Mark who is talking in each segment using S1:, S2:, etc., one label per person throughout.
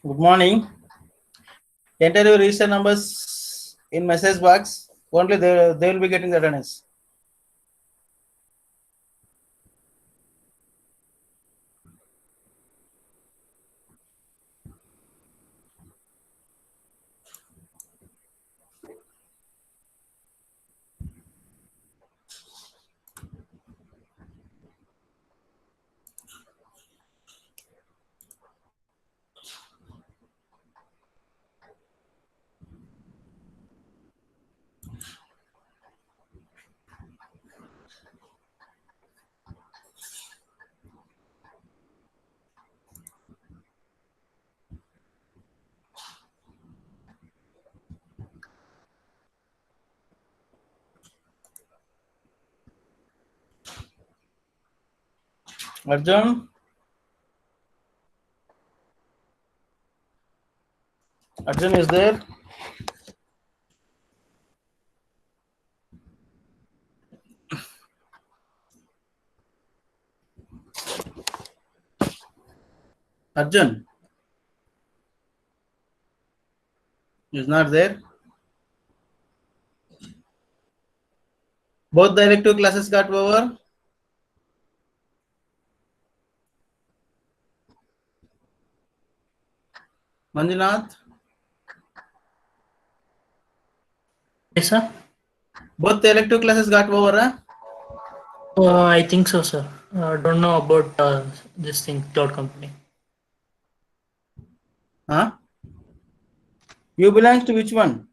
S1: Good morning. Enter your register numbers in message box. Only they will be getting the attendance. Arjun. Arjun is there. Arjun is not there. Both the elective classes got over. Manjunath.
S2: Yes, sir.
S1: Both the elective classes got over.
S2: I think so, sir. Don't know about this thing, cloud computing.
S1: Huh? You belong to which one?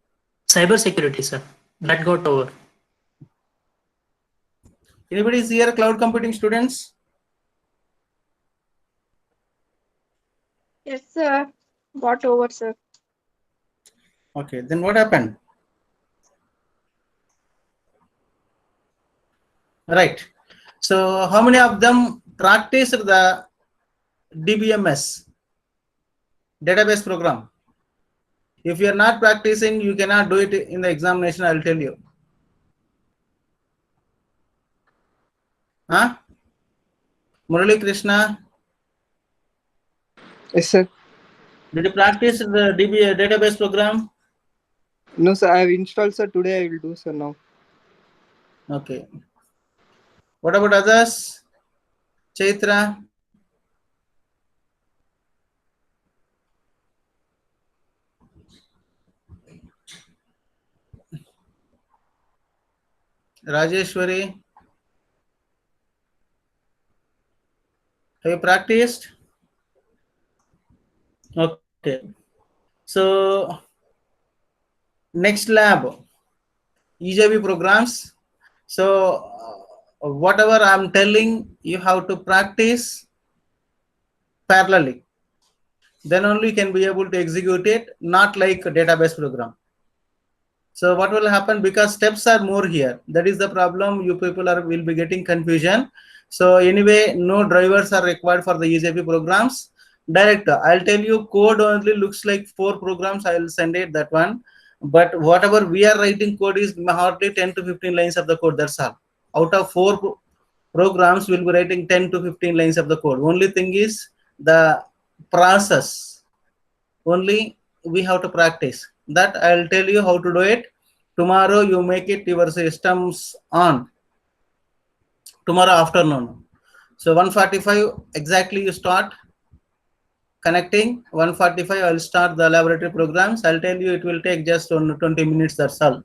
S2: Cyber security, sir. That got over.
S1: Anybody is here cloud computing students?
S3: Yes, sir. Got over, sir.
S1: Okay, then what happened? Right. So how many of them practiced the DBMS, database program? If you are not practicing, you cannot do it in the examination, I will tell you. Huh? Murali Krishna,
S4: Yes, sir.
S1: did you practice the database program?
S4: No, sir. I have installed, sir. Today I will do, sir, now.
S1: Okay. What about others? Chaitra? Rajeshwari? Have you practiced? Okay. So, next lab, EJB programs. So, whatever I'm telling, you have to practice parallelly. Then only you can be able to execute it, not like a database program. So what will happen, because steps are more here, that is the problem. You people will be getting confusion. So anyway, no drivers are required for the EJP programs. Direct, I'll tell you, code only looks like 4 programs. I will send it that one. But whatever we are writing code is hardly 10 to 15 lines of the code. That's all. Out of 4 programs, we'll be writing 10 to 15 lines of the code. Only thing is the process. Only we have to practice. That I'll tell you how to do it. Tomorrow you make it your systems on. Tomorrow afternoon. So 1:45 exactly you start connecting. 1:45 I'll start the laboratory programs. I'll tell you it will take just 20 minutes, that's all.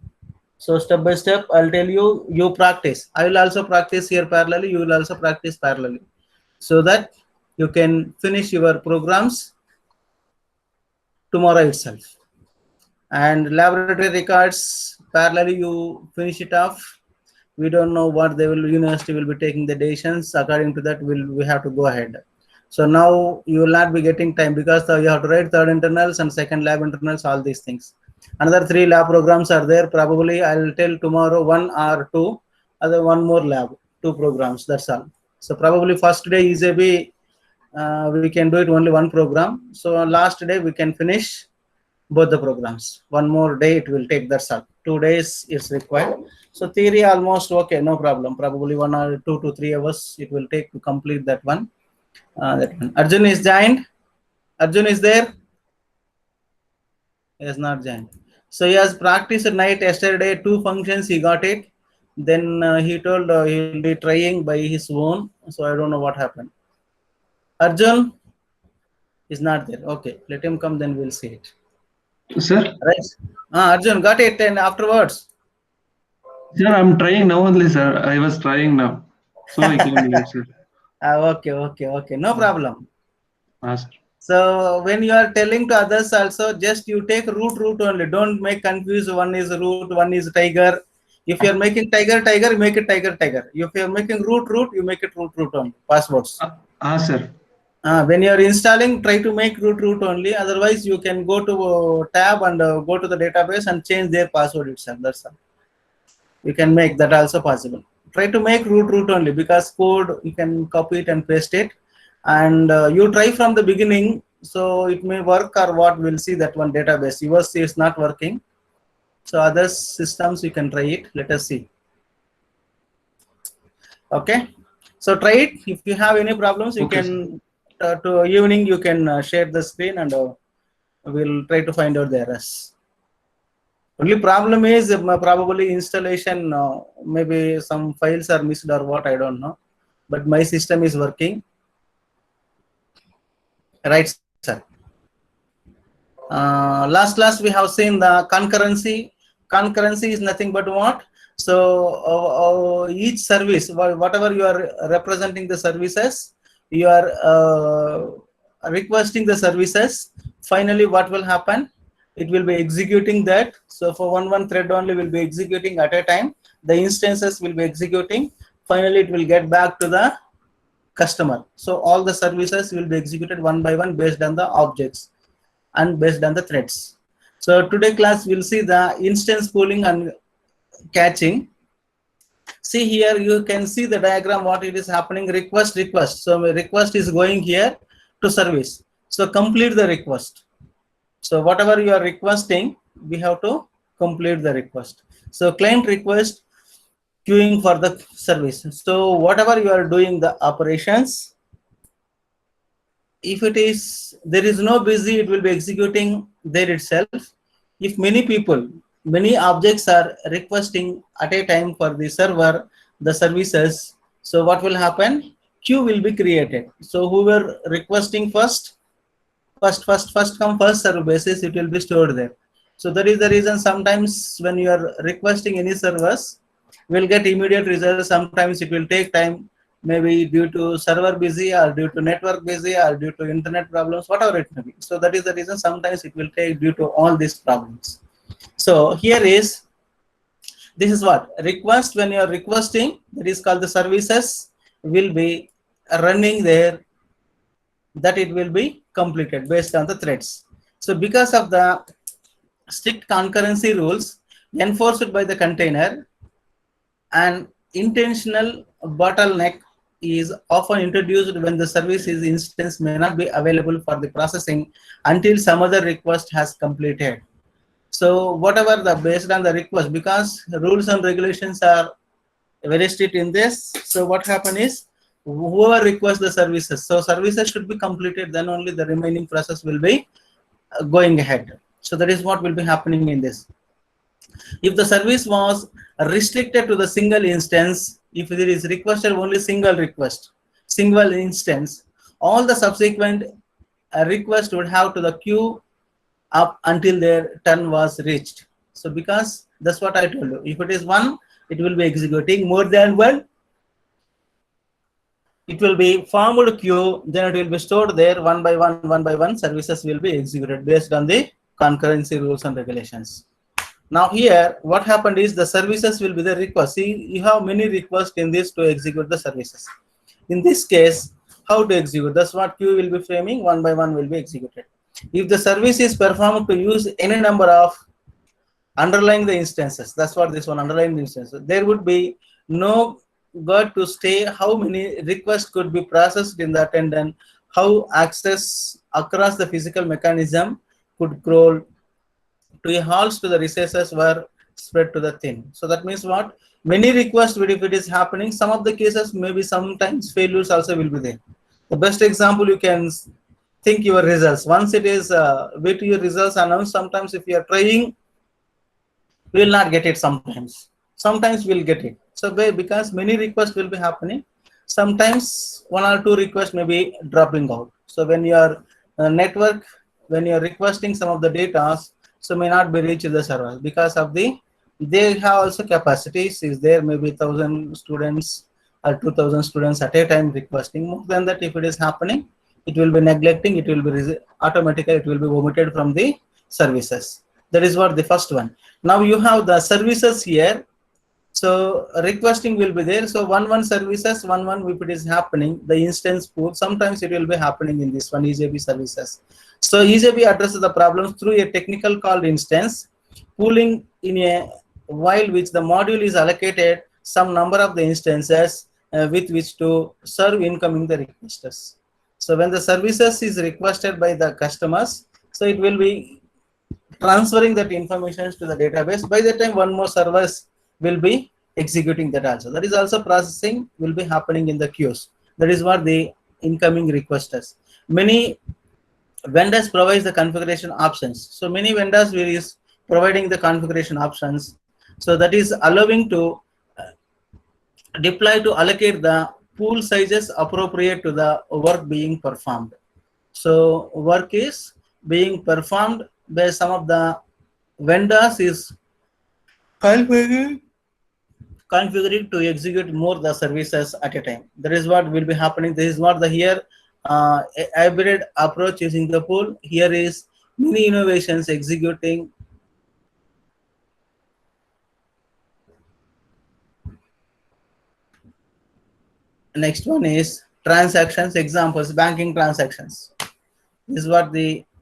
S1: So step by step I'll tell you, you practice. I will also practice here parallelly. You will also practice parallelly, so that you can finish your programs tomorrow itself. And laboratory records, parallelly you finish it off. We don't know what they will, university will be taking the decisions. According to that, we have to go ahead. So now you will not be getting time, because you have to write third internals and second lab internals, all these things. Another 3 lab programs are there. Probably I'll tell tomorrow 1 or 2, other 1 more lab, 2 programs, that's all. So probably first day is we can do it only 1 program. So last day we can finish both the programs. 1 more day it will take, that's all. 2 days is required. So theory almost okay, no problem. Probably 1 or 2 to 3 hours it will take to complete that one. That one. Arjun is joined. Arjun is there. He has not joined. So he has practiced at night yesterday. 2 functions he got it. Then he told he will be trying by his own. So I don't know what happened. Arjun is not there. Okay, let him come. Then we'll see it.
S5: Sir,
S1: Right. Arjun got it. And afterwards.
S5: sir, I'm trying now only, sir. I was trying now. So I came late, sir.
S1: Okay. No problem.
S5: Sir.
S1: So when you are telling to others also, just you take root only. Don't make confuse. One is root, one is tiger. If you are making tiger, you make it tiger. If you are making root, you make it root only. Passwords.
S5: Sir.
S1: When you are installing, try to make root only. Otherwise, you can go to tab and go to the database and change their password itself. That's all. You can make that also possible. Try to make root only, because code you can copy it and paste it. And you try from the beginning, so it may work, or what, we'll see that one database. Yours is not working. So other systems you can try it. Let us see. Okay. So try it. If you have any problems, you
S5: Okay,
S1: can to evening you can share the screen, and we'll try to find out the errors. Only problem is probably installation. Maybe some files are missed or what, I don't know. But my system is working. Right, sir. Last we have seen the concurrency. Concurrency is nothing but what? So each service, whatever you are representing the services, you are requesting the services. Finally, what will happen? It will be executing that. So for one thread only will be executing at a time. The instances will be executing. Finally, it will get back to the customer. So all the services will be executed one by one based on the objects and based on the threads. So today class we'll see the instance pooling and catching. See here, you can see the diagram what it is happening. Request. So my request is going here to service. So complete the request. So whatever you are requesting, we have to complete the request. So client request, queuing for the service. So whatever you are doing the operations, if it is there is no busy, it will be executing there itself. If many people, many objects are requesting at a time for the server, the services, so what will happen? Queue will be created. So whoever requesting first come first serve basis, it will be stored there. So that is the reason sometimes when you are requesting any servers, will get immediate results. Sometimes it will take time, maybe due to server busy or due to network busy or due to internet problems, whatever it may be. So that is the reason sometimes it will take due to all these problems. So here is, this is what request. When you are requesting, that is called the services will be running there, that it will be completed based on the threads. So because of the strict concurrency rules enforced by the container, an intentional bottleneck is often introduced when the service's instance may not be available for the processing until some other request has completed. So whatever the based on the request, because rules and regulations are very strict in this. So what happen is, whoever requests the services, so services should be completed, then only the remaining process will be going ahead. So that is what will be happening in this. If the service was restricted to the single instance, if it is requested only single request, single instance, all the subsequent requests would have to the queue up until their turn was reached. So because that's what I told you, if it is one, it will be executing. More than one, it will be formed queue, then it will be stored there one by one, services will be executed based on the concurrency rules and regulations. Now here, what happened is the services will be the request. See, you have many requests in this to execute the services. In this case, how to execute? That's what queue will be framing, one by one will be executed. If the service is performed to use any number of underlying the instances, that's what this one, underlying the instances, there would be no God to stay how many requests could be processed in the attendant, how access across the physical mechanism could crawl to a halt to the recesses were spread to the thin. So that means what? Many requests, if it is happening, some of the cases maybe sometimes failures also will be there. The best example you can think your results. Once it is wait your results announced, sometimes if you are trying, we will not get it sometimes. Sometimes we'll get it. So because many requests will be happening, sometimes one or two requests may be dropping out. So when your network, when you're requesting some of the data, so may not be reached the server because of the, they have also capacities. Is there maybe 1,000 students or 2,000 students at a time requesting. More than that, if it is happening, it will be neglecting, it will be automatically, it will be omitted from the services. That is what the first one. Now you have the services here. So requesting will be there. So one services, one if it is happening, the instance pool, sometimes it will be happening in this one EJB services. So EJB addresses the problems through a technical called instance, pooling in a while which the module is allocated some number of the instances with which to serve incoming the requesters. So when the services is requested by the customers, so it will be transferring that information to the database. By the time one more service will be executing that also. That is also processing will be happening in the queues. That is what the incoming requesters. Many vendors provide the configuration options. So many vendors will is providing the configuration options. So that is allowing to deploy to allocate the pool sizes appropriate to the work being performed. So work is being performed by some of the vendors is configuring to execute more the services at a time. That is what will be happening. This is what the here hybrid approach using the pool. Here is many innovations executing. Next one is transactions examples, banking transactions. This is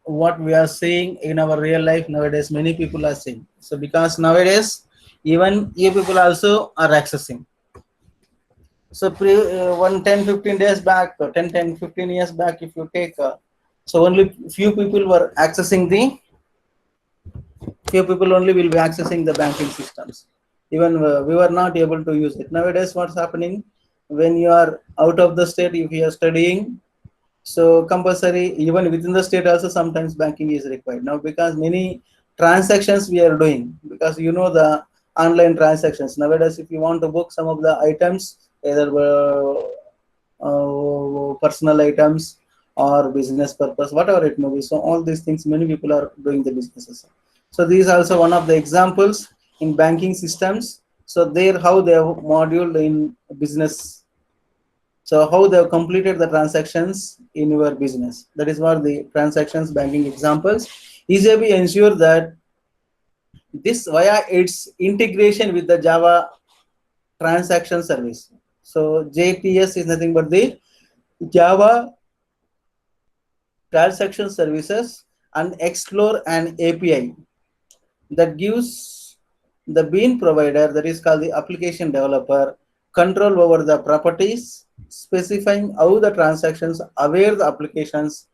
S1: what we are seeing in our real life nowadays. Many people are seeing. So because nowadays even you people also are accessing. So 10-15 days back, 10-15 years back, if you take, so only few people were accessing the, few people only will be accessing the banking systems. Even we were not able to use it. Nowadays, what's happening when you are out of the state, if you are studying, so compulsory, even within the state also sometimes banking is required. Now because many transactions we are doing, because you know the online transactions. Nowadays, if you want to book some of the items, either personal items or business purpose, whatever it may be. So all these things, many people are doing the businesses. So these are also one of the examples in banking systems. So there, how they have moduled in business. So how they have completed the transactions in your business. That is what the transactions banking examples. EJB ensure that this via its integration with the Java transaction service. So JTS is nothing but the Java transaction services, and explore an API that gives the bean provider, that is called the application developer, control over the properties, specifying how the transactions aware the applications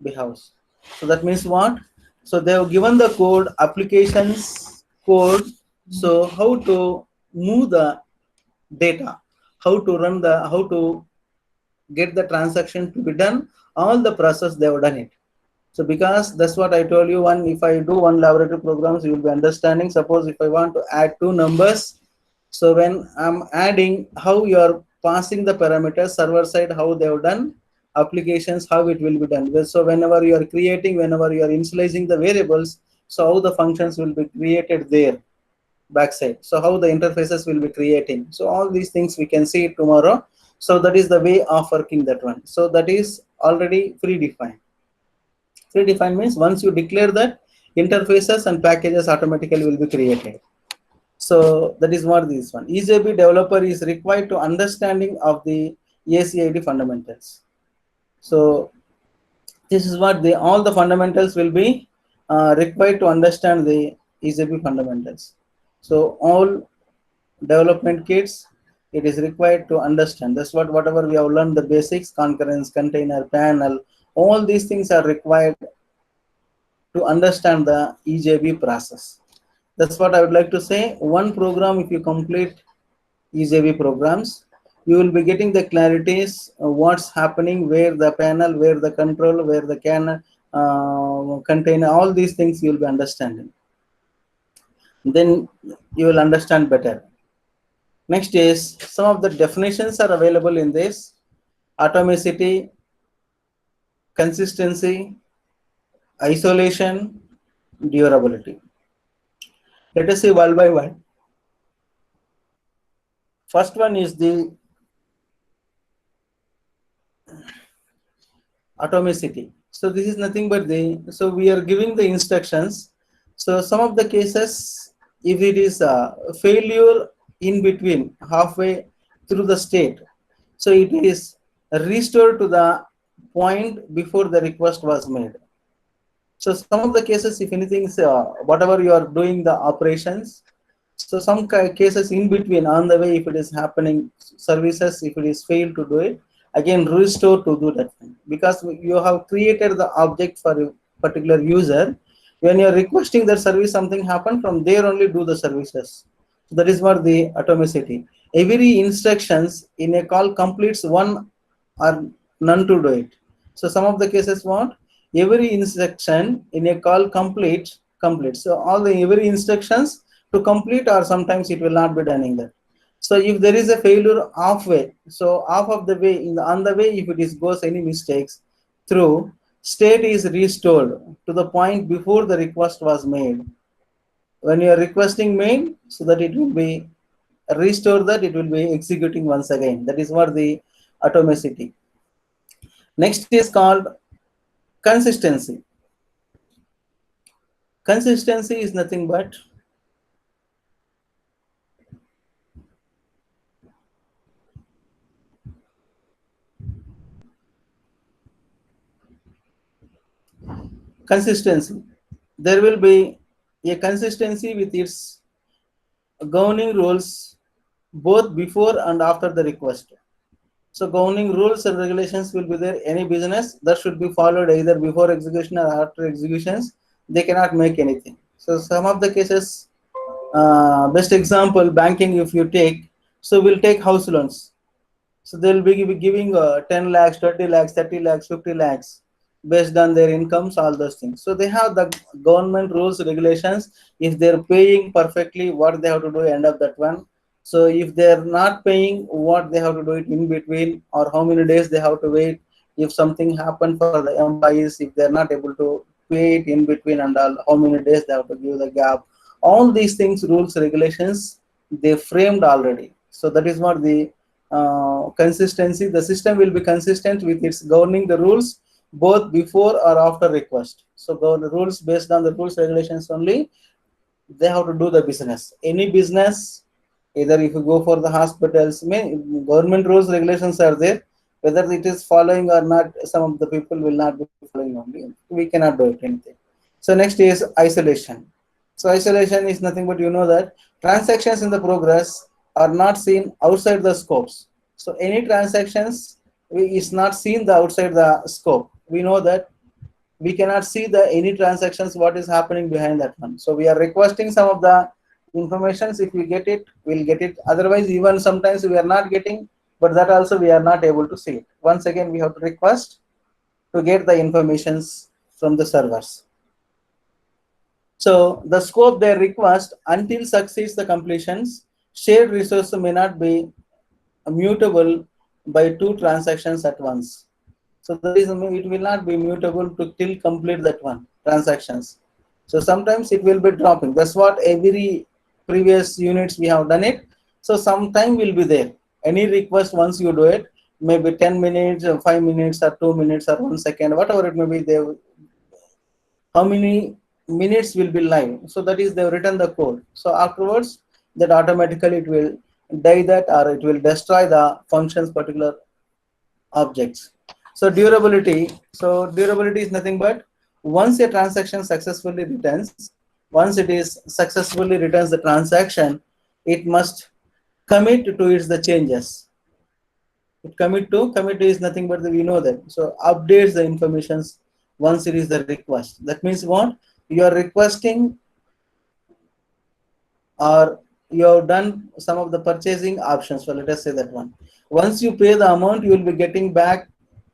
S1: behaves. So that means what? So they have given the code, applications code, so how to move the data, how to run the, how to get the transaction to be done, all the process they have done it. So because that's what I told you, one, if I do one laboratory programs, you will be understanding. Suppose if I want to add two numbers, so when I'm adding, how you are passing the parameters, server side, how they have done, applications, how it will be done. So whenever you are creating, whenever you are initializing the variables, so how the functions will be created there backside. So how the interfaces will be creating. So all these things we can see tomorrow. So that is the way of working that one. So that is already predefined. Predefined means once you declare that, interfaces and packages automatically will be created. So that is what this one. EJB developer is required to understanding of the ACID fundamentals. So this is what all the fundamentals will be required to understand the EJB fundamentals. So all development kits, it is required to understand. That's what, whatever we have learned, the basics, concurrence, container, panel, all these things are required to understand the EJB process. That's what I would like to say. One program, if you complete EJB programs, you will be getting the clarities, what's happening, where the panel, where the control, where the can container, all these things you will be understanding. Then you will understand better. Next is some of the definitions are available in this: atomicity, consistency, isolation, durability. Let us see one by one. First one is the atomicity. So this is nothing but so we are giving the instructions. So some of the cases, if it is a failure in between, halfway through the state, so it is restored to the point before the request was made. So some of the cases, if anything, whatever you are doing the operations, so some cases in between, on the way, if it is happening, services, if it is failed to do it, again restore to do that thing, because you have created the object for a particular user. When you are requesting that service, something happen, from there only do the services. So that is what the atomicity. Every instructions in a call completes one or none to do it. So some of the cases what? Every instruction in a call complete. So all the every instructions to complete, or sometimes it will not be done in that. So if there is a failure halfway, so half of the way, on the way, if it is goes any mistakes through, state is restored to the point before the request was made. When you are requesting made, so that it will be restored, that it will be executing once again. That is what the atomicity. Next is called consistency. Consistency is nothing but consistency. There will be a consistency with its governing rules both before and after the request. So governing rules and regulations will be there. Any business that should be followed either before execution or after executions. They cannot make anything. So some of the cases, best example, banking, if you take, so we'll take house loans. So they'll be giving 10 lakhs, 20 lakhs, 30 lakhs, 50 lakhs based on their incomes, all those things. So they have the government rules, regulations. If they're paying perfectly, what they have to do end of that one. So if they're not paying, what they have to do it in between, or how many days they have to wait. If something happened for the employees, if they're not able to pay it in between, and all, how many days they have to give the gap. All these things, rules, regulations, they framed already. So that is what the consistency. The system will be consistent with its governing the rules both before or after request. So the rules, based on the rules, regulations only, they have to do the business. Any business, either if you go for the hospitals, government rules, regulations are there. Whether it is following or not, some of the people will not be following only. We cannot do it anything. So next is isolation. So isolation is nothing but, you know, that transactions in the progress are not seen outside the scopes. So any transactions is not seen the outside the scope. We know that we cannot see the any transactions, what is happening behind that one. So we are requesting some of the informations. If we get it, we'll get it. Otherwise, even sometimes we are not getting, but that also we are not able to see it. Once again, we have to request to get the informations from the servers. So the scope they request until succeeds the completions, shared resource may not be mutable by two transactions at once. So the reason it will not be mutable to till complete that one transactions. So sometimes it will be dropping. That's what every previous units we have done it. So some time will be there. Any request, once you do it, maybe 10 minutes, or 5 minutes, or 2 minutes, or 1 second, whatever it may be, they how many minutes will be live. So that is they've written the code. So afterwards, that automatically it will die that, or it will destroy the functions particular objects. So durability. So durability is nothing but once a transaction successfully returns, once it is successfully returns the transaction, it must commit to its the changes. Commit is nothing but we know that. So updates the informations once it is the request. That means what? You are requesting or you have done some of the purchasing options. So let us say that one. Once you pay the amount, you will be getting back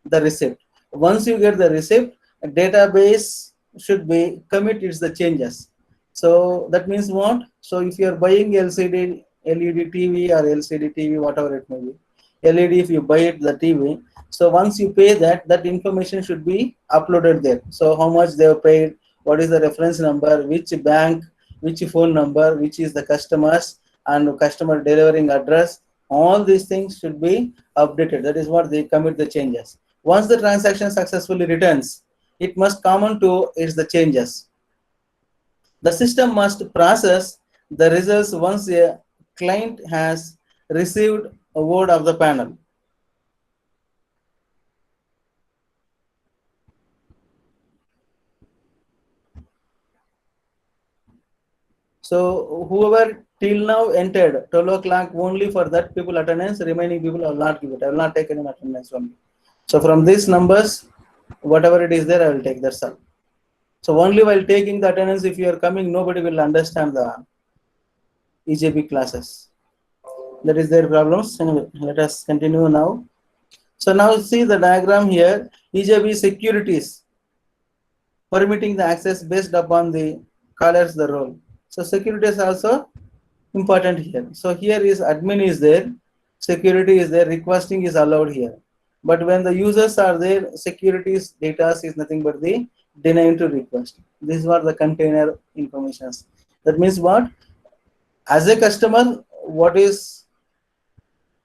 S1: the receipt. Once you get the receipt, a database should be commit the changes. So that means what? So if you are buying LCD, LED TV or LCD TV, whatever it may be, LED if you buy it the TV. So once you pay that, that information should be uploaded there. So how much they have paid, what is the reference number, which bank, which phone number, which is the customers and customer delivering address. All these things should be updated. That is what they commit the changes. Once the transaction successfully returns, it must common to is the changes. The system must process the results once a client has received a word of the panel. So whoever till now entered 12 o'clock only for that people attendance, remaining people I will not give it. I will not take any attendance only. So from these numbers, whatever it is there, I will take. That's all. So only while taking the attendance, if you are coming, nobody will understand the EJB classes. That is their problems. Anyway, let us continue now. So now see the diagram here. EJB securities permitting the access based upon the colors the role. So security is also important here. So here is admin is there, security is there, requesting is allowed here. But when the users are there, security's data is nothing but the deny to request. These are the container informations. That means what? As a customer, what is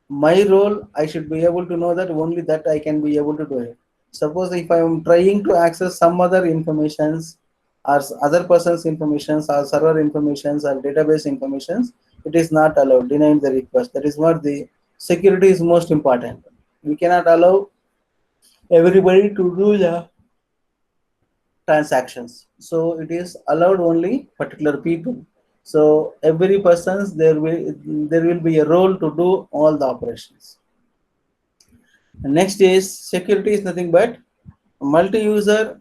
S1: my role? I should be able to know that only that I can be able to do it. Suppose if I am trying to access some other informations or other person's informations or server informations or database informations, it is not allowed, denied the request. That is what the security is most important. We cannot allow everybody to do the transactions. So it is allowed only particular people. So every person's there will be a role to do all the operations. And next is security is nothing but multi-user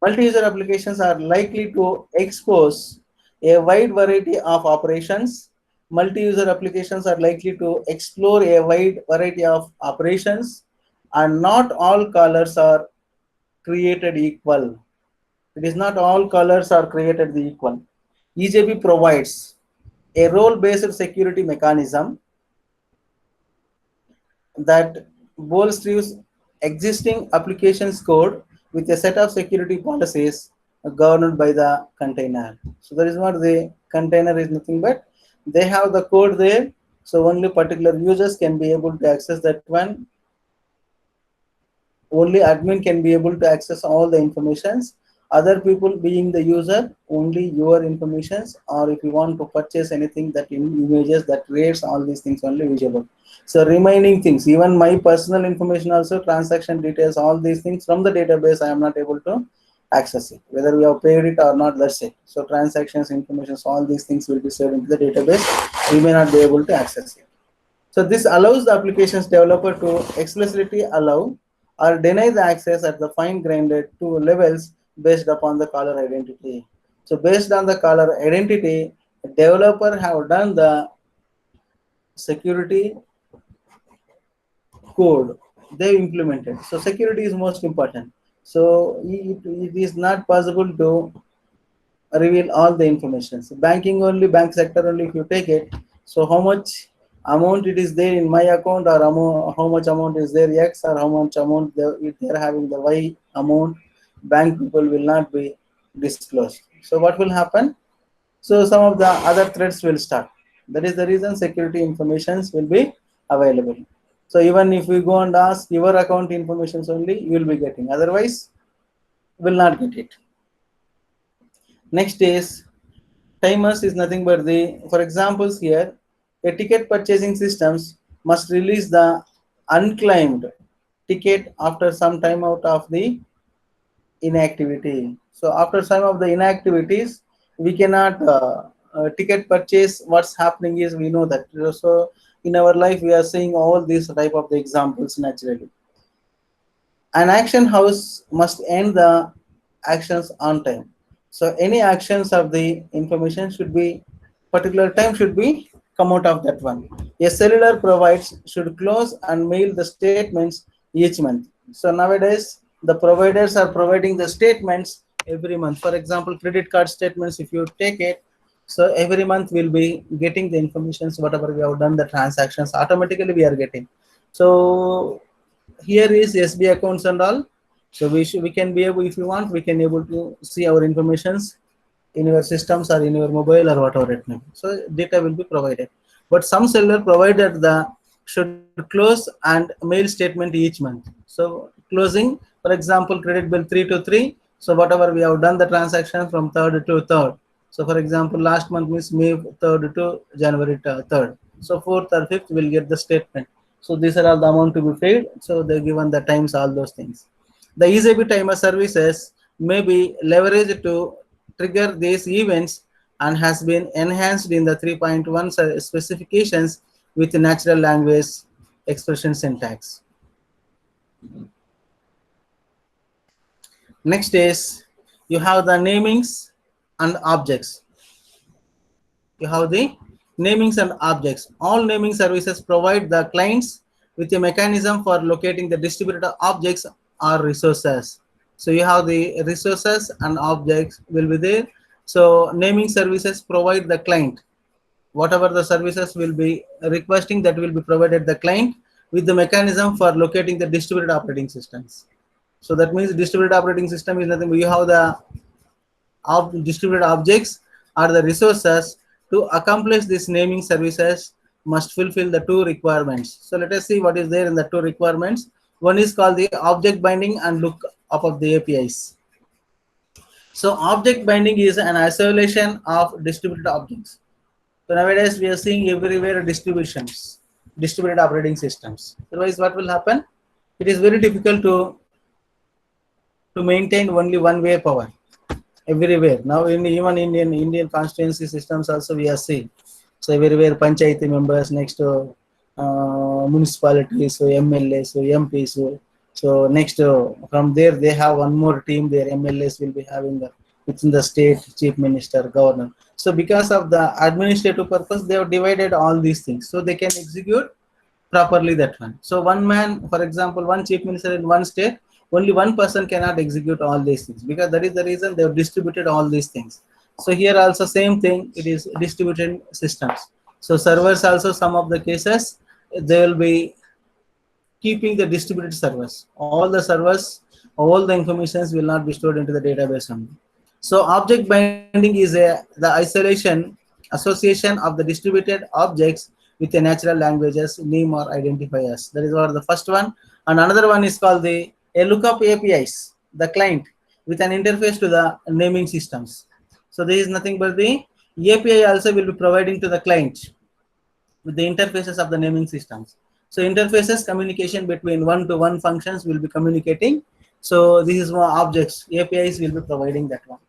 S1: applications are likely to expose a wide variety of operations. Multi-user applications are likely to explore a wide variety of operations, and not all colors are created equal. It is not all colors are created equal. EJB provides a role-based security mechanism that bolsters existing applications code with a set of security policies governed by the container. So that is what the container is nothing but they have the code there. So only particular users can be able to access that one. Only admin can be able to access all the informations. Other people being the user, only your informations, or if you want to purchase anything that images, that rates, all these things only visible. So remaining things, even my personal information also, transaction details, all these things from the database, I am not able to access it. Whether we have paid it or not, that's it. So transactions, information, all these things will be saved into the database. We may not be able to access it. So this allows the applications developer to explicitly allow or deny the access at the fine-grained two levels based upon the caller identity. So based on the caller identity, the developer have done the security code they implemented. So security is most important. So it is not possible to reveal all the information. So banking only, bank sector only, if you take it, so how much amount it is there in my account, or how much amount is there X, or how much amount if they are having the Y amount, bank people will not be disclosed. So what will happen? So some of the other threats will start. That is the reason security informations will be available. So even if we go and ask your account informations only, you will be getting. Otherwise, will not get it. Next is timers is nothing but the, for examples here, a ticket purchasing systems must release the unclaimed ticket after some time out of the inactivity. So after some of the inactivities, we cannot ticket purchase. What's happening is we know that. So in our life, we are seeing all these type of the examples naturally. An action house must end the actions on time. So any actions of the information should be particular time should be come out of that one. A cellular provides should close and mail the statements each month. So nowadays the providers are providing the statements every month. For example, credit card statements, if you take it, so every month we'll be getting the informations, whatever we have done the transactions, automatically we are getting. So here is SB accounts and all. So we can be able, if you want, we can able to see our informations in your systems or in your mobile or whatever it may be. So data will be provided. But some seller provided the should close and mail statement each month. So closing, for example, credit bill 3 to 3. So whatever we have done the transaction from 3rd to 3rd. So for example, last month means May 3rd to January 3rd. So 4th or 5th will get the statement. So these are all the amount to be paid. So they're given the times, all those things. The EasyB timer services may be leveraged to trigger these events and has been enhanced in the 3.1 specifications with natural language expression syntax. Next is you have the namings and objects. You have the namings and objects. All naming services provide the clients with a mechanism for locating the distributed objects or resources. So you have the resources and objects will be there. So naming services provide the client. Whatever the services will be requesting, that will be provided the client with the mechanism for locating the distributed operating systems. So that means distributed operating system is nothing but you have the distributed objects or the resources. To accomplish these naming services must fulfill the two requirements. So let us see what is there in the two requirements. One is called the object binding and look up of the APIs. So object binding is an isolation of distributed objects. So nowadays we are seeing everywhere distributions, distributed operating systems. Otherwise, what will happen? It is very difficult to maintain only one way power everywhere. Now even Indian constituency systems also we are seeing. So everywhere panchayati members next to municipalities, so MLAs, so MPs. So next from there they have one more team. Their MLAs will be having within the state chief minister, governor. So because of the administrative purpose, they have divided all these things so they can execute properly that one. So one man, for example, one chief minister in one state, only one person cannot execute all these things, because that is the reason they have distributed all these things. So here also same thing, it is distributed systems. So servers also, some of the cases they will be keeping the distributed servers. All the servers, all the informations will not be stored into the database only. So object binding is the isolation, association of the distributed objects with a natural languages name or identifiers. That is what the first one. And another one is called the lookup APIs, the client with an interface to the naming systems. So there is nothing but the API also will be providing to the client with the interfaces of the naming systems. So interfaces, communication between one-to-one functions will be communicating. So this is more objects, APIs will be providing that one.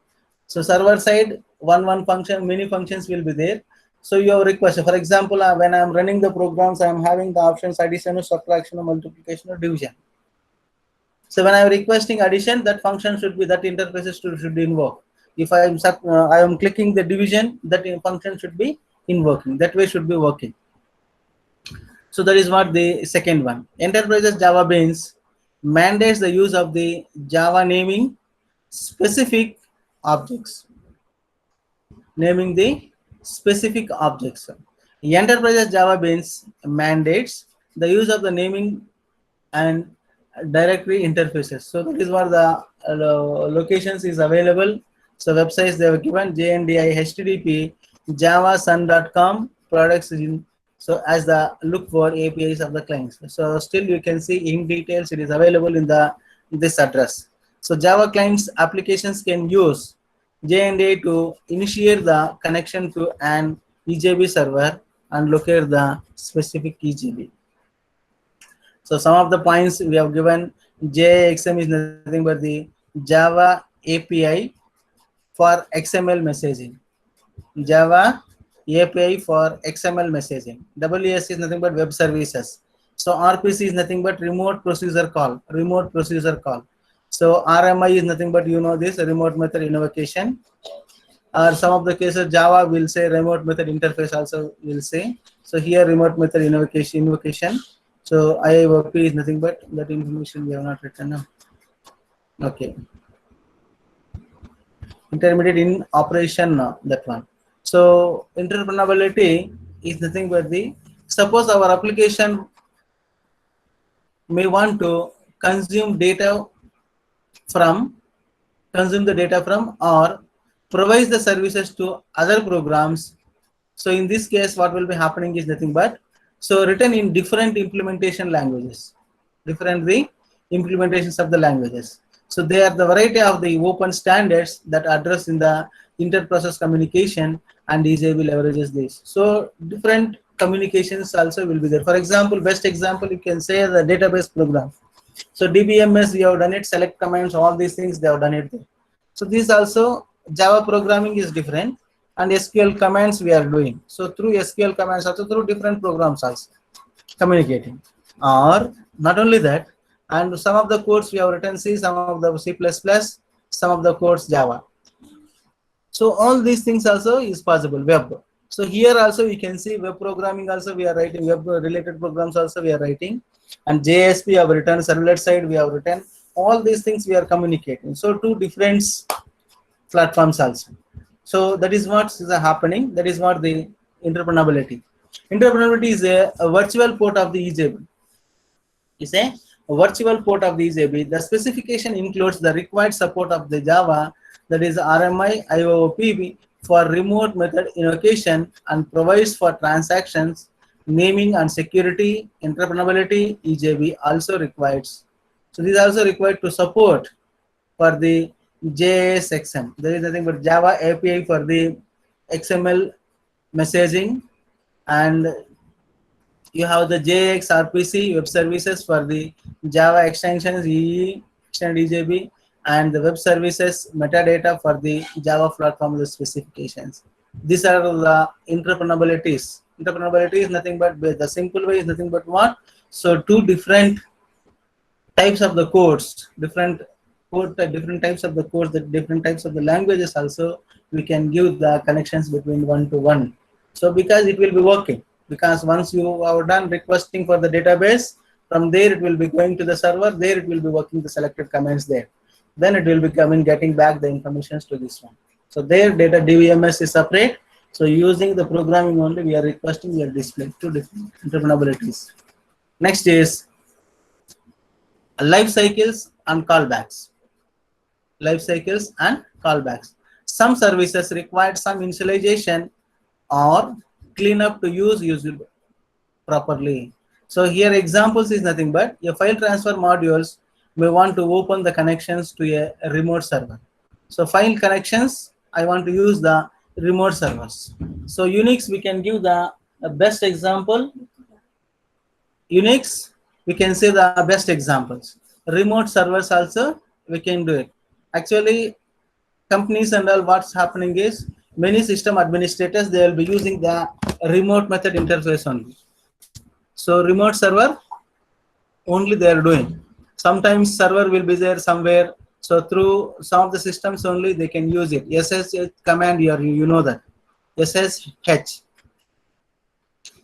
S1: So server side, one function, many functions will be there. So your request, for example, when I'm running the programs, I'm having the options addition or subtraction or multiplication or division. So when I'm requesting addition, that function should be, that interfaces should invoke. If I am clicking the division, that function should be invoking. That way should be working. So that is what the second one. Enterprises Java Beans mandates the use of the Java naming specific objects. Naming the specific objects. Enterprises Java Beans mandates the use of the naming and directory interfaces. So that is what the locations is available. So websites they have given JNDI HTTP javasun.com products in. So as the look for APIs of the clients. So still you can see in details it is available in this address. So Java clients applications can use JNDI to initiate the connection to an EJB server and locate the specific EJB. So some of the points we have given, JXM is nothing but the Java API for XML messaging. Java API for XML messaging. WS is nothing but web services. So RPC is nothing but remote procedure call. So RMI is nothing but, you know, this remote method invocation, or some of the cases Java will say remote method interface also will say. So here remote method invocation. So IIOP is nothing but that information we have not written now. Okay. Intermediate in operation now, that one. So interpretability is nothing but the, suppose our application may want to consume the data from or provides the services to other programs. So in this case, what will be happening is nothing but, so written in different implementation languages, different the implementations of the languages. So they are the variety of the open standards that address in the inter-process communication, and EJB leverages this. So different communications also will be there. For example, best example, you can say the database program. So DBMS, we have done it, select commands, all these things, they have done it there. So this also, Java programming is different, and SQL commands we are doing. So through SQL commands also, through different programs also communicating. Or not only that, and some of the codes we have written C, some of the C++, some of the codes Java. So all these things also is possible, web. So here also you can see web programming also we are writing, web related programs also we are writing, and JSP we have written, servlet side we have written, all these things we are communicating. So two different platforms also. So that is what is happening. That is what the interpretability. Interpretability is a virtual port of the EJB. Is a virtual port of the EJB. The specification includes the required support of the Java, that is RMI IOOP, for remote method invocation, and provides for transactions, naming and security. Interpretability EJB also requires. So this is also required to support for the JSXM. There is nothing but Java API for the XML messaging, and you have the JX RPC web services for the Java extensions, EE, extended EJB, and the web services metadata for the Java platform, the specifications. These are the interpretabilities. Interpretability is nothing but, the simple way is nothing but what? So two different types of the codes, different types of the codes, the different types of the languages also, we can give the connections between one to one. So because it will be working, because once you are done requesting for the database, from there it will be going to the server, there it will be working the selected commands there. Then it will be coming, getting back the information to this one. So their data DBMS is separate. So using the programming only, we are requesting, we are displaying two different interpretabilities. Next is life cycles and callbacks. Life cycles and callbacks. Some services require some initialization or cleanup to use it properly. So here examples is nothing but a file transfer modules may want to open the connections to a remote server. So file connections, I want to use the remote servers. So Unix, we can give the best example. Unix, we can say the best examples. Remote servers also, we can do it. Actually, companies and all, what's happening is many system administrators, they will be using the remote method interface only. So remote server only they are doing. Sometimes server will be there somewhere. So through some of the systems only they can use it. SSH command, you know that. SSH.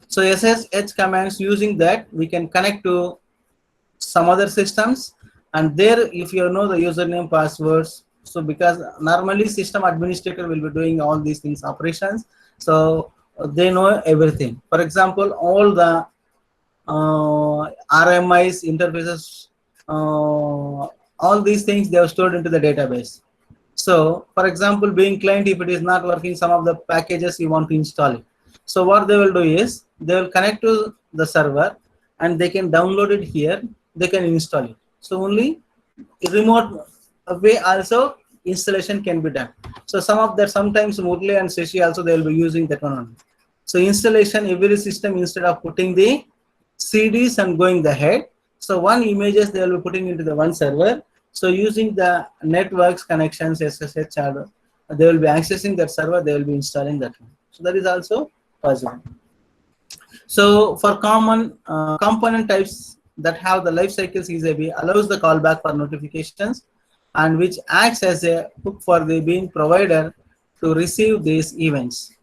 S1: So SSH commands, using that we can connect to some other systems, and there if you know the username, passwords. So because normally system administrator will be doing all these things, operations, so they know everything. For example, all the RMIs, interfaces, all these things they are stored into the database. So for example, being client, if it is not working, some of the packages you want to install it. So what they will do is they will connect to the server and they can download it here, they can install it. So only remote way also installation can be done. So some of that, sometimes Murli and Shashi also they will be using that one only. So installation, every system, instead of putting the CDs and going the head, so one images they will be putting into the one server. So using the networks connections, SSH, they will be accessing that server, they will be installing that one. So that is also possible. So for common component types that have the life cycles, EJB allows the callback for notifications and which acts as a hook for the being provider to receive these events.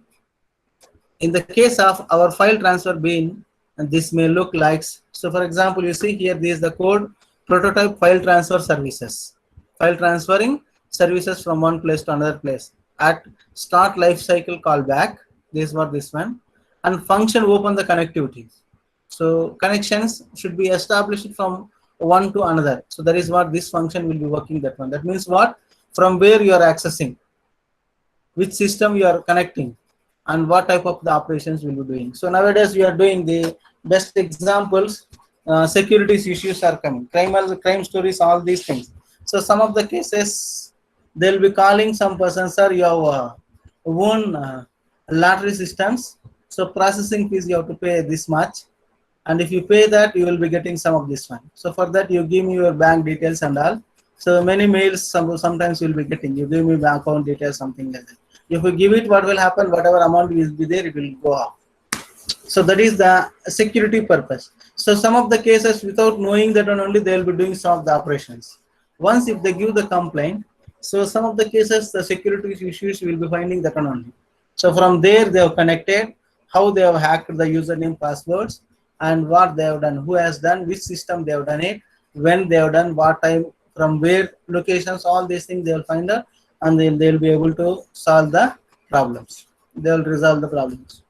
S1: In the case of our file transfer being, this may look like, so for example, you see here, this is the code prototype file transfer services. File transferring services from one place to another place. At start lifecycle callback, this is what this one, and function open the connectivity. So connections should be established from one to another. So that is what this function will be working, that one. That means what? From where you are accessing, which system you are connecting, and what type of the operations will be doing. So nowadays we are doing the best examples. Security issues are coming, crime stories, all these things. So some of the cases they'll be calling some person, sir, you have own lottery systems, so processing fees you have to pay this much, and if you pay that you will be getting some of this one. So for that you give me your bank details and all. So many mails sometimes you'll be getting, you give me bank account details, something like that. If you give it, what will happen? Whatever amount will be there, it will go off. So that is the security purpose. So some of the cases, without knowing that one only, they will be doing some of the operations. Once if they give the complaint, so some of the cases, the security issues will be finding that one only. So from there, they have connected, how they have hacked the username, passwords, and what they have done, who has done, which system they have done it, when they have done, what time, from where locations, all these things they will find out, and then they'll be able to solve the problems. They will resolve the problems.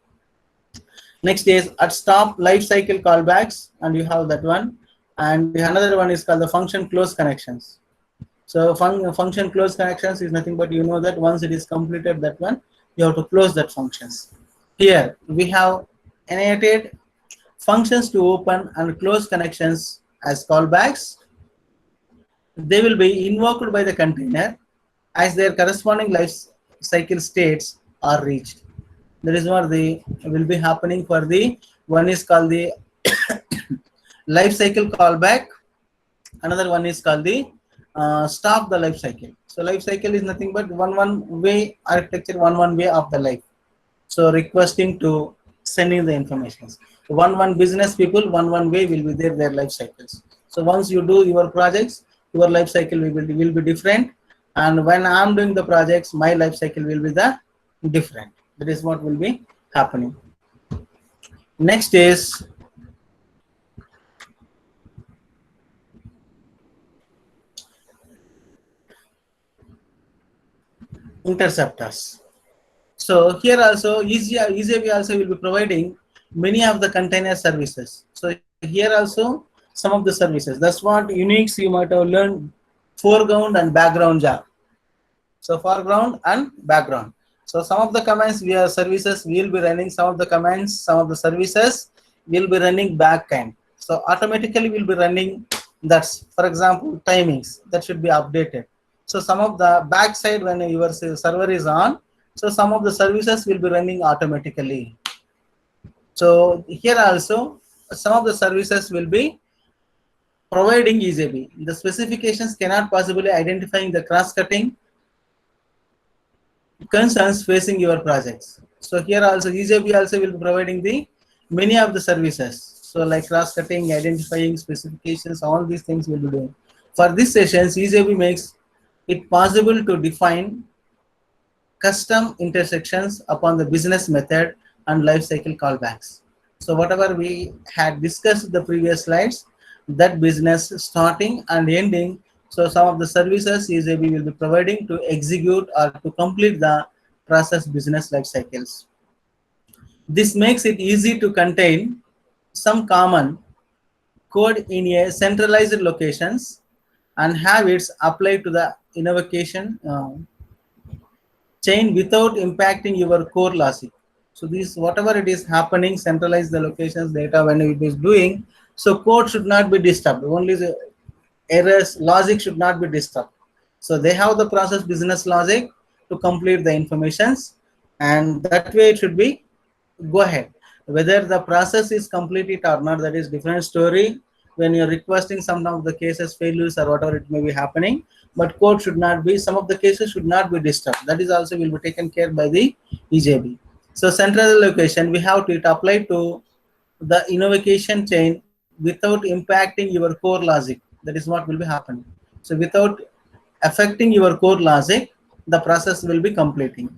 S1: Next is at stop lifecycle callbacks, and you have that one. And another one is called the function close connections. So function close connections is nothing but, you know that once it is completed, that one, you have to close that functions. Here we have enacted functions to open and close connections as callbacks. They will be invoked by the container as their corresponding life cycle states are reached. That is what they will be happening for the one is called the life cycle callback. Another one is called the stop the life cycle. So life cycle is nothing but one way architecture, one way of the life. So requesting to sending the information. One business people, one way will be there, their life cycles. So once you do your projects, your life cycle will be different. And when I'm doing the projects, my life cycle will be the different. That is what will be happening. Next is interceptors. So here also EasyWay also will be providing many of the container services. So here also some of the services. That's what Unix you might have learned, foreground and background job. So foreground and background. So some of the commands via services will be running, some of the commands, some of the services will be running backend. So automatically will be running, that's for example timings that should be updated. So some of the backside when your server is on, so some of the services will be running automatically. So here also some of the services will be providing EasyWay. The specifications cannot possibly identifying the cross-cutting concerns facing your projects. So here also EasyWay also will be providing the many of the services. So like cross-cutting, identifying specifications, all these things will be doing. For this sessions, EasyWay makes it possible to define custom intersections upon the business method and lifecycle callbacks. So whatever we had discussed in the previous slides, that business starting and ending, so some of the services EasyWay will be providing to execute or to complete the process business life cycles. This makes it easy to contain some common code in a centralized locations and have it applied to the invocation chain without impacting your core logic. So this whatever it is happening, centralize the locations data when it is doing. So code should not be disturbed. Only the errors, logic should not be disturbed. So they have the process business logic to complete the informations, and that way it should be go ahead. Whether the process is completed or not, that is different story. When you're requesting some of the cases failures or whatever it may be happening, but code should not be, some of the cases should not be disturbed. That is also will be taken care by the EasyWay. So central location, we have to apply to the invocation chain without impacting your core logic. That is what will be happening. So without affecting your core logic, the process will be completing.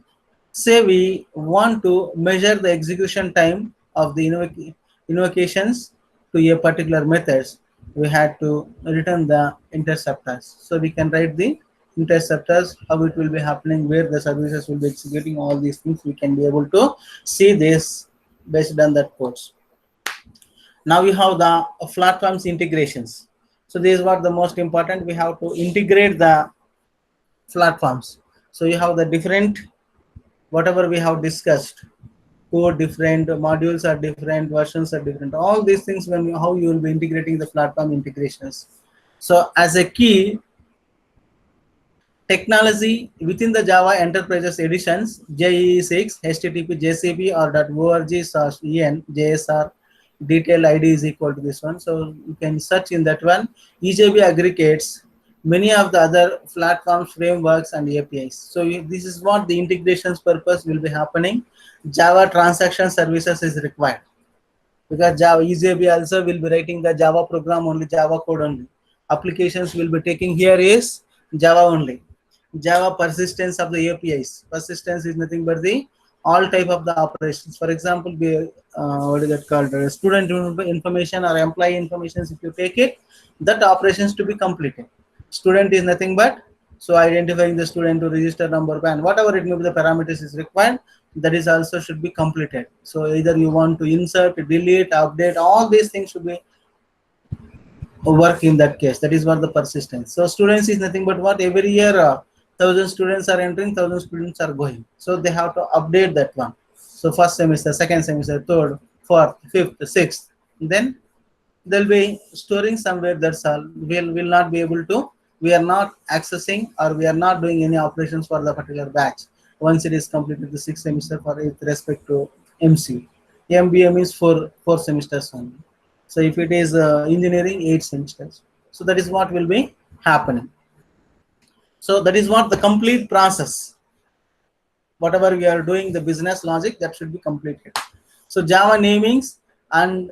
S1: Say we want to measure the execution time of the invocations to a particular methods, we had to return the interceptors. So we can write the interceptors, how it will be happening, where the services will be executing, all these things we can be able to see this based on that course. Now we have the platforms integrations. So this is what the most important, we have to integrate the platforms. So you have the different, whatever we have discussed, code different, modules are different, versions are different, all these things, when you, how you will be integrating the platform integrations. So as a key technology within the Java Enterprises editions, JEE6, HTTP, JCP or .org/en, JSR, detail ID is equal to this one. So you can search in that one. EJB aggregates many of the other platforms, frameworks and APIs. So this is what the integrations purpose will be happening. Java transaction services is required, because Java EJB also will be writing the Java program only, Java code only. Applications will be taking here is Java only. Java persistence of the APIs. Persistence is nothing but the all type of the operations. For example, what is that called? Student information or employee information. If you take it, that operations to be completed. Student is nothing but, so identifying the student to register number, PAN, whatever it may be, the parameters is required, that is also should be completed. So either you want to insert, delete, update, all these things should be work in that case. That is what the persistence. So students is nothing but what, every year 1,000 students are entering, 1,000 students are going. So they have to update that one. So first semester, second semester, third, fourth, fifth, sixth, then they'll be storing somewhere. That's all. Will not be able to, we are not accessing or we are not doing any operations for the particular batch once it is completed the sixth semester for with respect to MC. MBM is for 4 semesters only. So if it is engineering, 8 semesters. So that is what will be happening. So that is what the complete process, whatever we are doing, the business logic, that should be completed. So Java namings and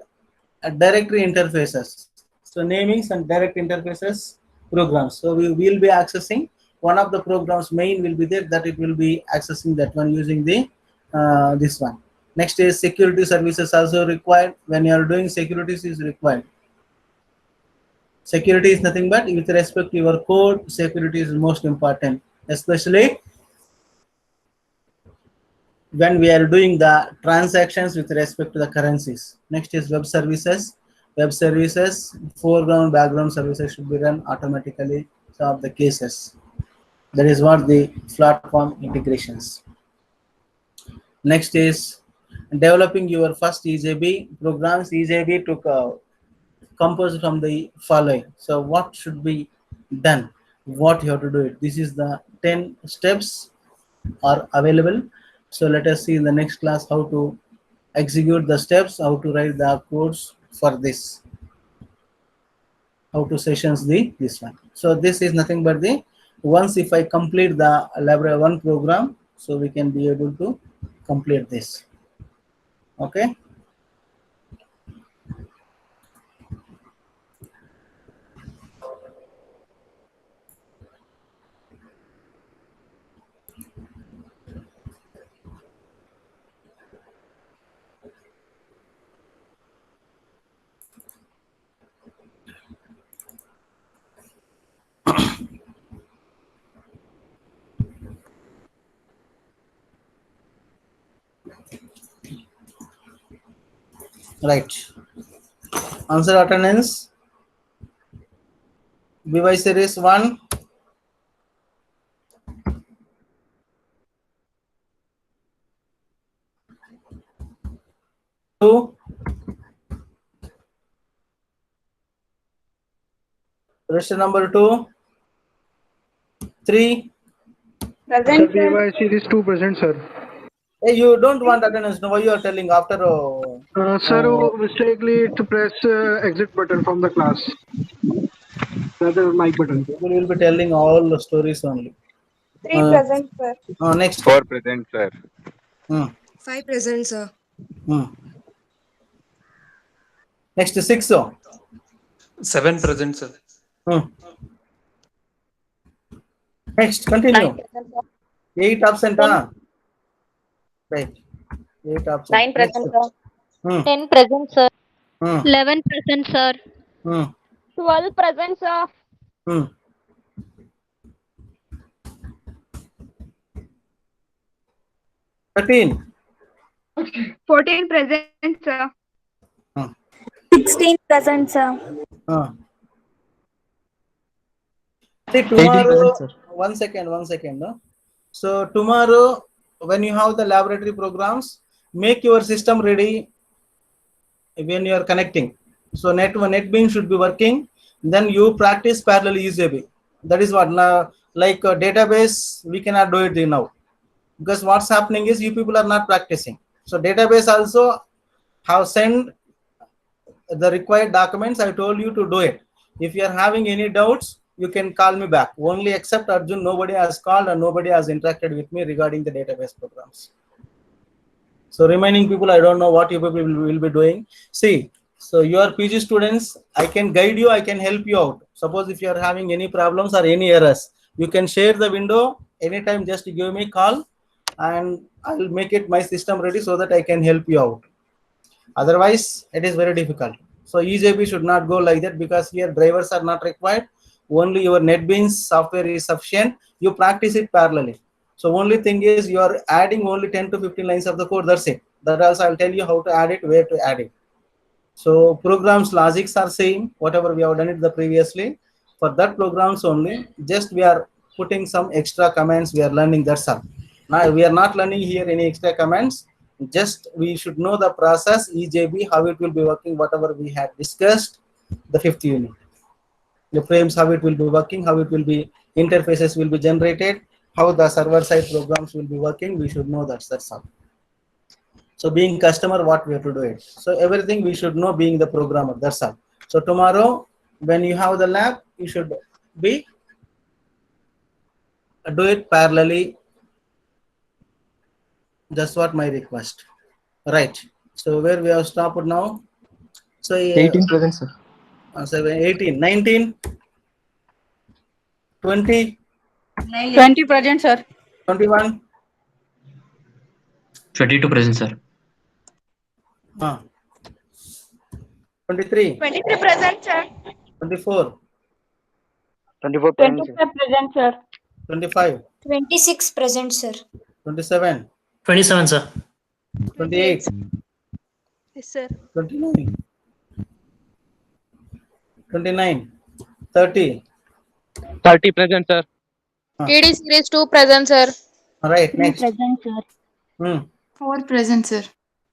S1: directory interfaces. So namings and direct interfaces programs. So we will be accessing one of the programs, main will be there, that it will be accessing that one using the this one. Next is security services also required. When you are doing securities is required. Security is nothing but with respect to your code, security is most important, especially when we are doing the transactions with respect to the currencies. Next is web services. Web services, foreground, background services should be run automatically. Some of the cases. That is what the platform integrations. Next is developing your first EJB programs. EJB took composed from the following. So what should be done? What you have to do it? This is the 10 steps are available. So let us see in the next class how to execute the steps, how to write the codes for this, how to sessions this one. So this is nothing but the, once if I complete the library 1 program, so we can be able to complete this. Okay. Right. Answer attendance. BY series 1. Two. Question number 2. 3.
S3: Present, sir.
S4: BY series 2 present, sir.
S1: Hey, you don't want attendance. No, why you are telling after?
S4: Sir, mistakenly it press exit button from the class. Rather mic button.
S1: People will be telling all the stories only.
S3: 3 present, sir.
S1: Next.
S6: 4 present, sir.
S7: 5 present, sir.
S1: Next 6.
S8: 7 present, sir.
S1: Next, continue. 8 absent. Right. 8 absent.
S6: 9
S1: Next.
S6: present, sir.
S1: Hmm.
S6: 10 present, sir.
S1: Hmm.
S6: 11 present, sir.
S1: Hmm.
S6: 12 present, sir.
S1: Hmm. 13.
S3: 14 present, sir.
S8: 16 present, sir.
S1: See, tomorrow, one second. No? So tomorrow, when you have the laboratory programs, make your system ready when you are connecting. So NetBeans should be working. Then you practice parallel UJB. That is what like a database we cannot do it now, because what's happening is you people are not practicing. So database also have sent the required documents. I told you to do it. If you are having any doubts, you can call me back. Only except Arjun, nobody has called and nobody has interacted with me regarding the database programs. So remaining people, I don't know what you people will be doing. See, so you are PG students, I can guide you, I can help you out. Suppose if you are having any problems or any errors, you can share the window anytime. Just give me a call and I'll make it my system ready so that I can help you out. Otherwise, it is very difficult. So EJB should not go like that, because here drivers are not required. Only your NetBeans software is sufficient. You practice it parallelly. So only thing is you are adding only 10 to 15 lines of the code. That's it. That also I'll tell you how to add it, where to add it. So programs logics are same, whatever we have done it previously. For that programs only, just we are putting some extra commands we are learning. That's all. Now we are not learning here any extra commands. Just we should know the process EJB, how it will be working, whatever we had discussed the 5th unit. The frames, how it will be working, how it will be, interfaces will be generated, how the server side programs will be working. We should know that. That's all. So being customer, what we have to do it. So everything we should know being the programmer. That's all. So tomorrow when you have the lab, you should be do it parallelly. That's what my request. Right. So where we have stopped now. So
S9: 18 present, sir.
S1: 18, 19, 20,
S3: 20 present, sir.
S1: 21,
S9: 22 present, sir.
S1: 23,
S3: 23 present, sir.
S1: 24,
S9: 24 present, sir.
S3: 25 present, sir.
S1: 25,
S8: 26 present, sir.
S1: 27,
S2: 27, sir.
S1: 28,
S6: Yes, sir.
S1: 29, 29, 30.
S9: 30 present, sir.
S6: TD series 2 present, sir.
S1: All right, next.
S3: present, sir.
S8: 4 present, sir.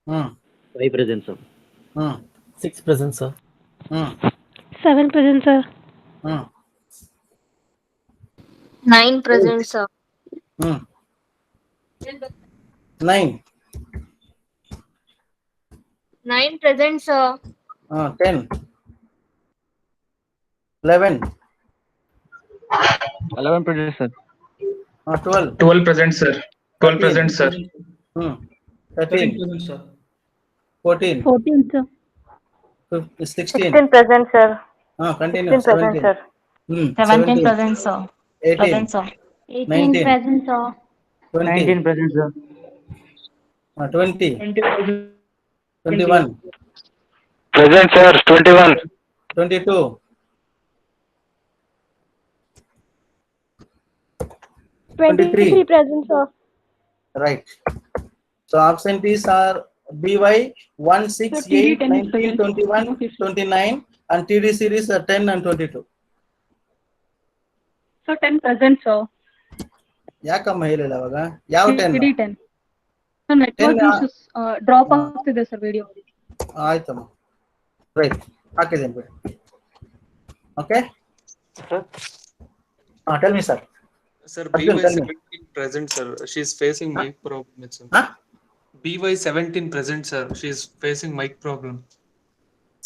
S9: 5 present, sir.
S10: 6 present, sir.
S3: 7 present, sir.
S6: 9 present, sir.
S1: 9,
S6: 9 present, sir.
S1: 10, 11,
S9: 11 present, sir.
S1: 12,
S11: 12 present, sir. 12 present, sir.
S1: 13, 14,
S3: 14, sir.
S1: 16,
S6: present, sir.
S1: continue, 17,
S3: 17 present, sir.
S1: 18,
S3: sir. 18
S1: 19,
S3: present, sir.
S1: 20,
S9: 19 present, sir.
S1: 20, 21,
S9: Present, sir. 21.
S1: 22,
S3: 23 present, sir.
S1: right. So absentees are BY 1, 6, 8, 19, 21, 29, and TD series are 10 and 22.
S3: So 10 present, sir.
S1: ಯಾಕಮ್ಮ ಹೇಳಿಲ್ಲ ಅವಾಗ ಯಾವ 10
S3: 10. So network issues drop ಆಗ್ತಿದೆ sir video.
S1: ಆಯ್ತಮ್ಮ right ಹಾಕಿದ್ದೇನೆ ಬಿಡಿ okay tell me sir
S12: Sir, BY17 present, sir. She is facing mic problem. Sir. BY17 present, sir. She is facing mic problem.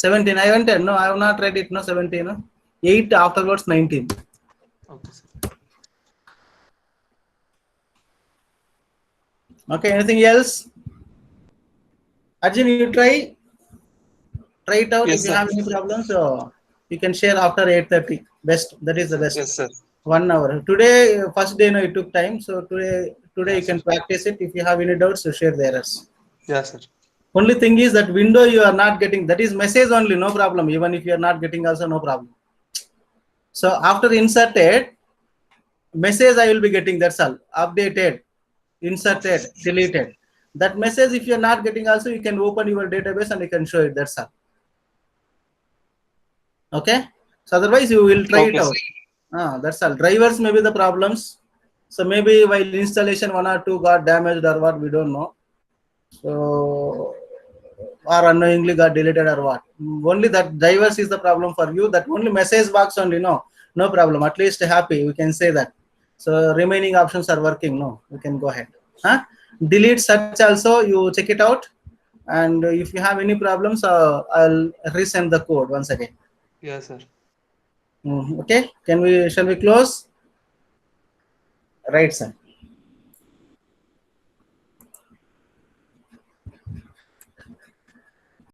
S1: 17. I went no, I have not read it. No, 17. No? 8 afterwards 19.
S12: Okay, sir.
S1: Okay. Anything else? Arjun, you try it out.
S12: Yes,
S1: if you
S12: sir.
S1: have any problems, so you can share after 8:30. Best. That is the best.
S12: Yes, sir.
S1: 1 hour. Today, first day, no, it took time. So today you can practice it. If you have any doubts, so share the errors.
S12: Yes, sir.
S1: Only thing is that window you are not getting. That is message only, no problem. Even if you are not getting, also no problem. So after inserted, message I will be getting. That's all. Updated, inserted, deleted. That message, if you are not getting, also you can open your database and you can show it. That's all. Okay. So otherwise you will try it out. That's all. Drivers may be the problems. So maybe while installation 1 or 2 got damaged or what, we don't know. So or unknowingly got deleted or what. Only that drivers is the problem for you. That only message box only, no problem. At least happy, we can say that. So remaining options are working. No, you can go ahead. Delete search also, you check it out. And if you have any problems, I'll resend the code once again.
S12: Yes, sir.
S1: Okay, shall we close? Right, sir.